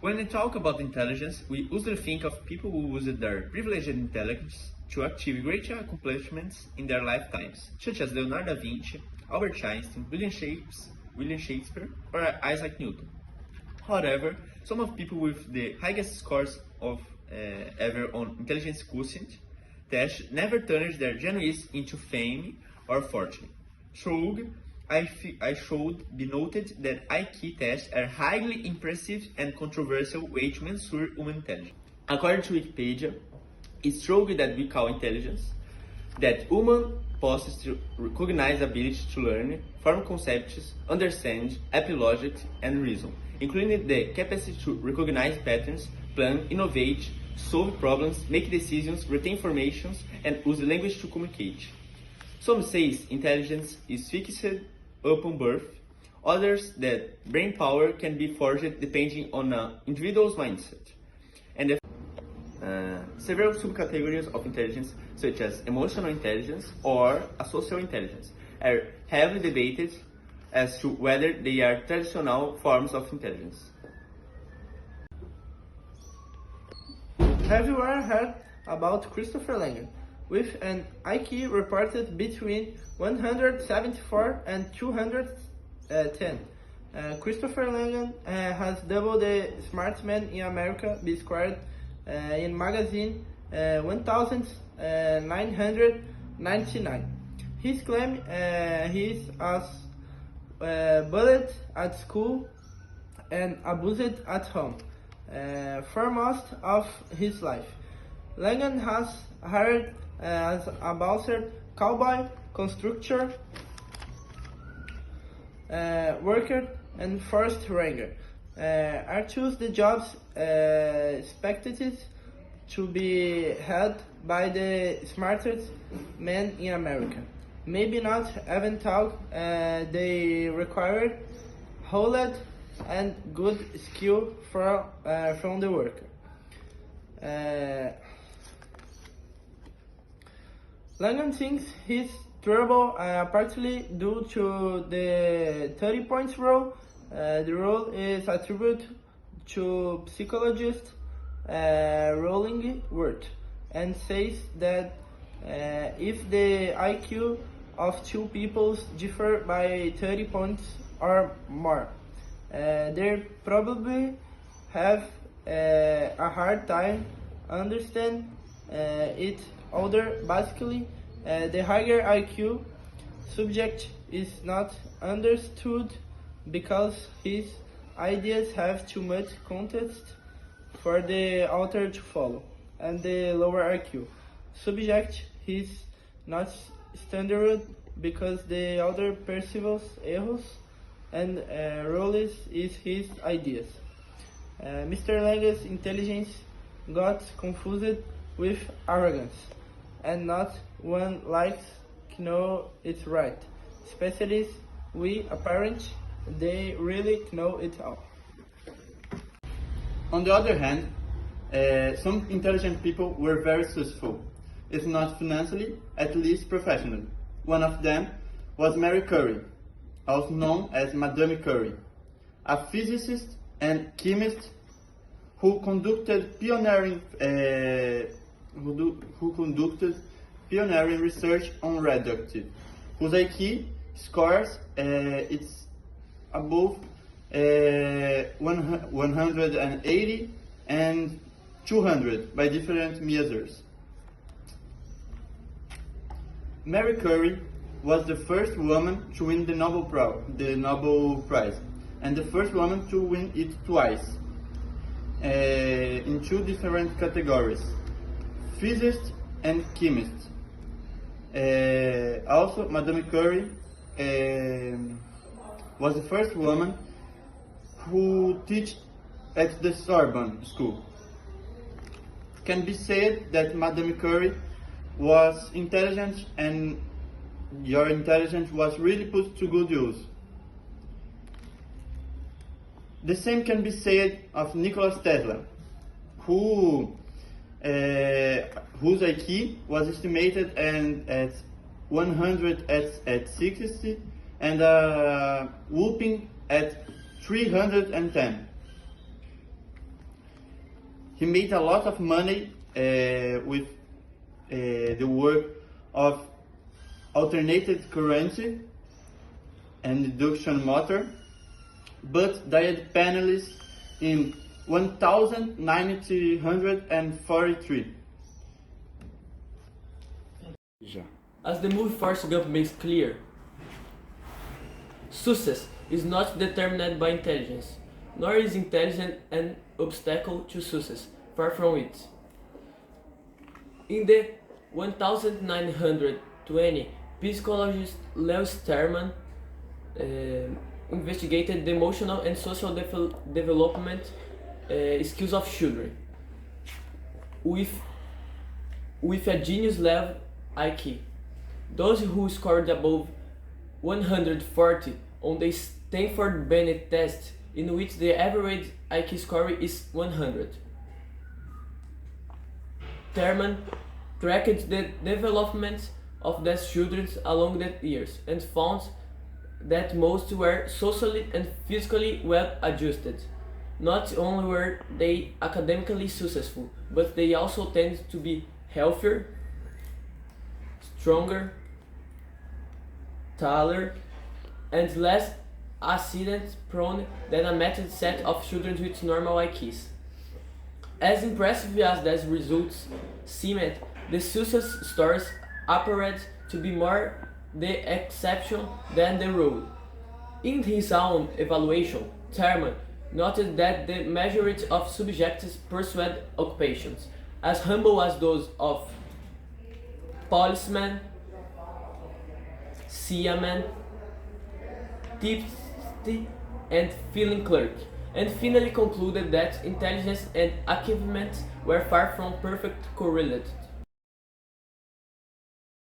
When we talk about intelligence, we usually think of people who used their privileged intelligence to achieve great accomplishments in their lifetimes, such as Leonardo da Vinci, Albert Einstein, William Shakespeare, or Isaac Newton. However, some of people with the highest scores of ever on intelligence quotient test never turned their genius into fame or fortune. Should I should be noted that IQ tests are highly impressive and controversial way to measure human intelligence. According to Wikipedia, it's true that we call intelligence that human possesses to recognize ability to learn, form concepts, understand, apply logic, and reason, including the capacity to recognize patterns, plan, innovate, solve problems, make decisions, retain information, and use language to communicate. Some say intelligence is fixed upon birth, others that brain power can be forged depending on an individual's mindset. And several subcategories of intelligence, such as emotional intelligence or social intelligence, are heavily debated as to whether they are traditional forms of intelligence. Have you ever heard about Christopher Langan? With an IQ reported between 174 and 210. Christopher Langan has doubled the smartest man in America, be scored in magazine 1999. His claim he is as bullied at school and abused at home for most of his life. Langan has hired as a bouncer, cowboy, constructor, worker, and forest ranger. I choose the jobs expected to be held by the smartest men in America. Maybe not even though they require knowledge and good skill from the worker. Langan thinks he's trouble partly due to the 30 points rule. The rule is attributed to psychologist Rolling Worth and says that if the IQ of two people differ by 30 points or more, they probably have a hard time understand it. Other basically, the higher IQ subject is not understood because his ideas have too much context for the author to follow, and the lower IQ subject is not standard because the author perceives errors and roles is his ideas. Mr. Langan's intelligence got confused with arrogance, and not one likes to know it's right. Especially we apparent they really know it all. On the other hand, some intelligent people were very successful, if not financially, at least professionally. One of them was Mary Curie, also known as Madame Curie, a physicist and chemist who conducted pioneering research on radioactive, whose IQ scores it's above 180 and 200 by different measures. Mary Curie was the first woman to win the Nobel Prize, and the first woman to win it twice in two different categories, physicist and chemist. Also, Madame Curie was the first woman who taught at the Sorbonne School. Can be said that Madame Curie was intelligent, and your intelligence was really put to good use. The same can be said of Nikola Tesla, whose IQ was estimated at 160 and whooping at 310. He made a lot of money with the work of alternated current and induction motor, but died penniless in 1943. As the movie Forrest Gump makes clear, success is not determined by intelligence, nor is intelligence an obstacle to success, far from it. In the 1920, psychologist Lewis Terman investigated the emotional and social development skills of children with a genius level IQ. Those who scored above 140 on the Stanford Binet test, in which the average IQ score is 100. Terman tracked the development of these children along the years and found that most were socially and physically well adjusted. Not only were they academically successful, but they also tended to be healthier, stronger, taller, and less accident-prone than a matched set of children with normal IQs. As impressive as these results seemed, the success stories appeared to be more the exception than the rule. In his own evaluation, Terman noted that the majority of subjects pursued occupations as humble as those of policeman, seaman, tipsy, and filing clerk, and finally concluded that intelligence and achievement were far from perfect correlated.